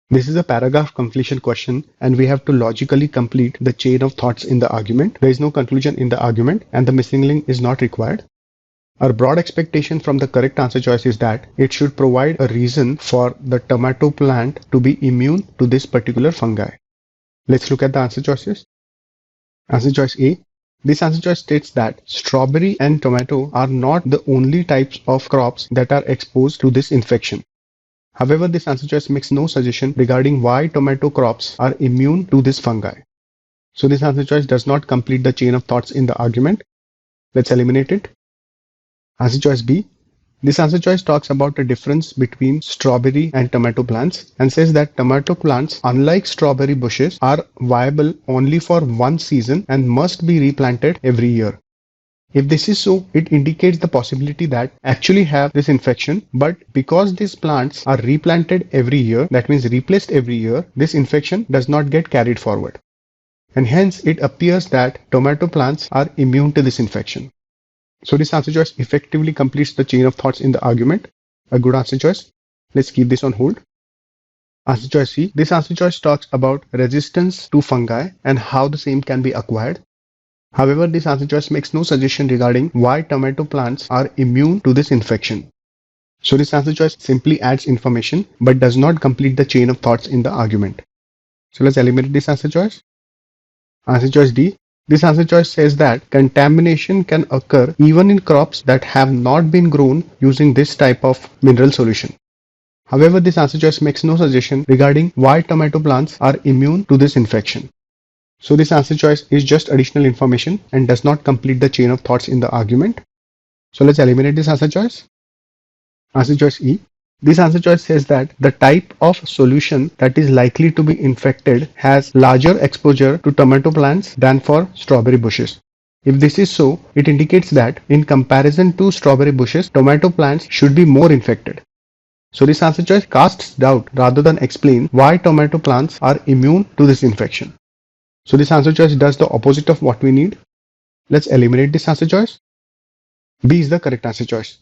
This is a paragraph completion question and we have to logically complete the chain of thoughts in the argument. There is no conclusion in the argument and the missing link is not required. Our broad expectation from the correct answer choice is that it should provide a reason for the tomato plant to be immune to this particular fungi. Let's look at the answer choices. Answer choice A. This answer choice states that strawberry and tomato are not the only types of crops that are exposed to this infection. However, this answer choice makes no suggestion regarding why tomato crops are immune to this fungi. So this answer choice does not complete the chain of thoughts in the argument. Let's eliminate it. Answer choice B. This answer choice talks about the difference between strawberry and tomato plants and says that tomato plants, unlike strawberry bushes, are viable only for one season and must be replanted every year. If this is so, it indicates the possibility that actually have this infection, but because these plants are replanted every year, that means replaced every year, this infection does not get carried forward. And hence it appears that tomato plants are immune to this infection. So this answer choice effectively completes the chain of thoughts in the argument. A good answer choice. Let's keep this on hold. Answer choice C. This answer choice talks about resistance to fungi and how the same can be acquired. However, this answer choice makes no suggestion regarding why tomato plants are immune to this infection. So this answer choice simply adds information but does not complete the chain of thoughts in the argument. So let's eliminate this answer choice. Answer choice D. This answer choice says that contamination can occur even in crops that have not been grown using this type of mineral solution. However, this answer choice makes no suggestion regarding why tomato plants are immune to this infection. So this answer choice is just additional information and does not complete the chain of thoughts in the argument. So let's eliminate this answer choice. Answer choice E. This answer choice says that the type of solution that is likely to be infected has larger exposure to tomato plants than for strawberry bushes. If this is so, it indicates that in comparison to strawberry bushes, tomato plants should be more infected. So this answer choice casts doubt rather than explain why tomato plants are immune to this infection. So this answer choice does the opposite of what we need. Let's eliminate this answer choice. B is the correct answer choice.